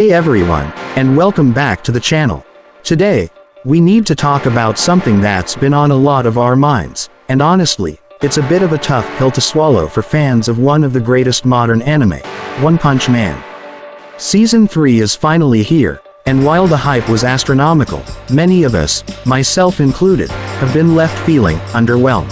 Hey everyone, and welcome back to the channel. Today, we need to talk about something that's been on a lot of our minds, and honestly, it's a bit of a tough pill to swallow for fans of one of the greatest modern anime, One Punch Man. Season 3 is finally here, and while the hype was astronomical, many of us, myself included, have been left feeling underwhelmed.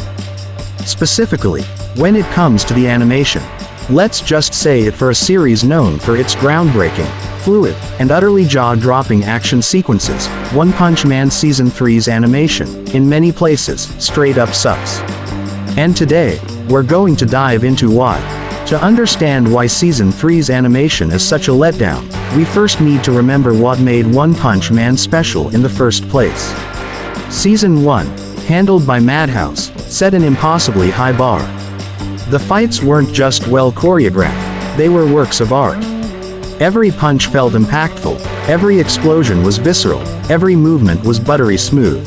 Specifically, when it comes to the animation. Let's just say it for a series known for its groundbreaking, fluid, and utterly jaw-dropping action sequences, One Punch Man Season 3's animation, in many places, straight up sucks. And today, we're going to dive into why. To understand why Season 3's animation is such a letdown, we first need to remember what made One Punch Man special in the first place. Season 1, handled by Madhouse, set an impossibly high bar. The fights weren't just well choreographed, they were works of art. Every punch felt impactful, every explosion was visceral, every movement was buttery smooth.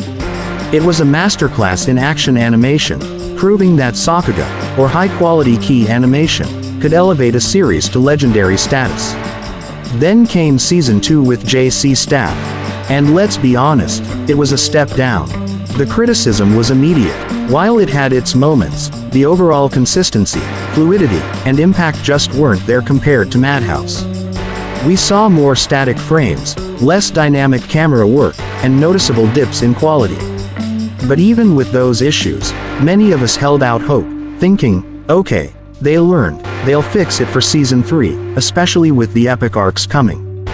It was a masterclass in action animation, proving that Sakuga, or high-quality key animation, could elevate a series to legendary status. Then came Season 2 with JC Staff. And let's be honest, it was a step down. The criticism was immediate. While it had its moments, the overall consistency, fluidity, and impact just weren't there compared to Madhouse. We saw more static frames, less dynamic camera work, and noticeable dips in quality. But even with those issues, many of us held out hope, thinking, okay, they'll learn, they'll fix it for Season 3, especially with the epic arcs coming.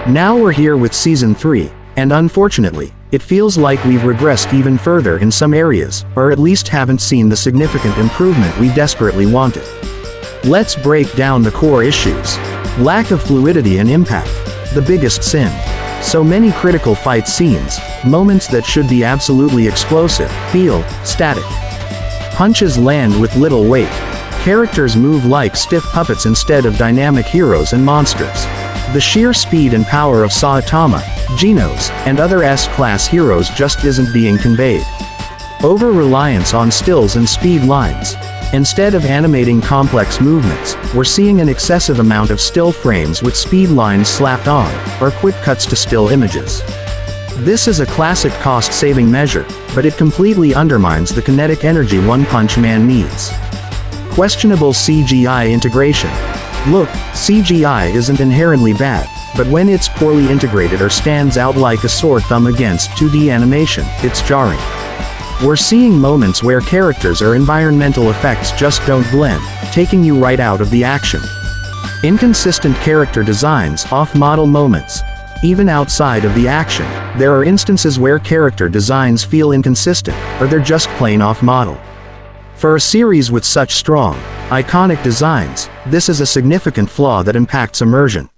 Now we're here with Season 3, and unfortunately, it feels like we've regressed even further in some areas, or at least haven't seen the significant improvement we desperately wanted. Let's break down the core issues. Lack of fluidity and impact. The biggest sin. So many critical fight scenes, moments that should be absolutely explosive, feel static. Punches land with little weight. Characters move like stiff puppets instead of dynamic heroes and monsters. The sheer speed and power of Saitama, Genos, and other S-class heroes just isn't being conveyed. Over-reliance on stills and speed lines. Instead of animating complex movements, we're seeing an excessive amount of still frames with speed lines slapped on, or quick cuts to still images. This is a classic cost-saving measure, but it completely undermines the kinetic energy One Punch Man needs. Questionable CGI integration. Look, CGI isn't inherently bad, but when it's poorly integrated or stands out like a sore thumb against 2D animation, it's jarring. We're seeing moments where characters or environmental effects just don't blend, taking you right out of the action. Inconsistent character designs, off-model moments. Even outside of the action, there are instances where character designs feel inconsistent, or they're just plain off-model. For a series with such strong, iconic designs, this is a significant flaw that impacts immersion.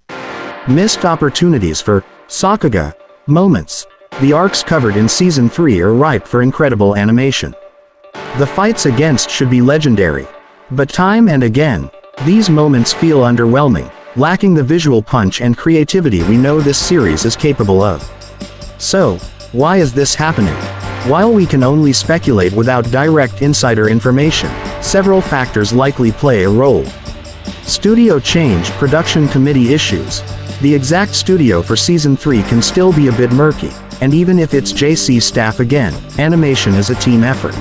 Missed opportunities for Sakuga moments. The arcs covered in Season 3 are ripe for incredible animation. The fights against should be legendary. But time and again, these moments feel underwhelming, lacking the visual punch and creativity we know this series is capable of. So, why is this happening? While we can only speculate without direct insider information, several factors likely play a role. Studio change, production committee issues. The exact studio for Season 3 can still be a bit murky, and even if it's JC Staff again, animation is a team effort.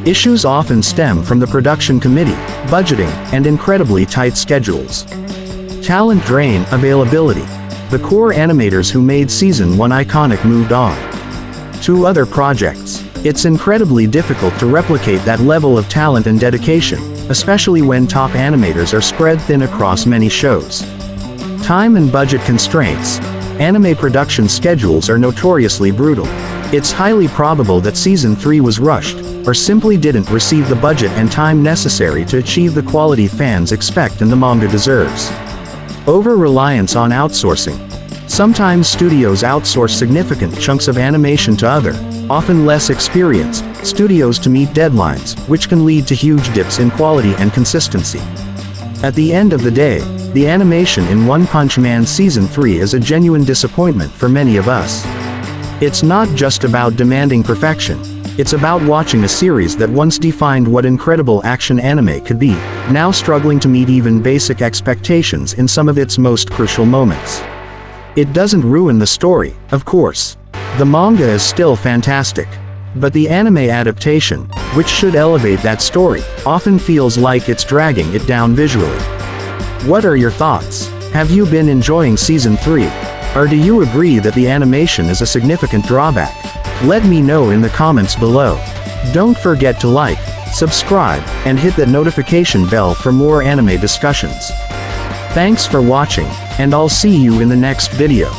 Issues often stem from the production committee, budgeting, and incredibly tight schedules. Talent drain, availability. The core animators who made Season 1 iconic moved on to other projects. It's incredibly difficult to replicate that level of talent and dedication, especially when top animators are spread thin across many shows. Time and budget constraints. Anime production schedules are notoriously brutal. It's highly probable that Season 3 was rushed, or simply didn't receive the budget and time necessary to achieve the quality fans expect and the manga deserves. Over-reliance on outsourcing. Sometimes studios outsource significant chunks of animation to other, often less experienced, studios to meet deadlines, which can lead to huge dips in quality and consistency. At the end of the day, the animation in One Punch Man Season 3 is a genuine disappointment for many of us. It's not just about demanding perfection, it's about watching a series that once defined what incredible action anime could be, now struggling to meet even basic expectations in some of its most crucial moments. It doesn't ruin the story, of course. The manga is still fantastic. But the anime adaptation, which should elevate that story, often feels like it's dragging it down visually. What are your thoughts? Have you been enjoying Season 3? Or do you agree that the animation is a significant drawback? Let me know in the comments below. Don't forget to like, subscribe, and hit that notification bell for more anime discussions. Thanks for watching, and I'll see you in the next video.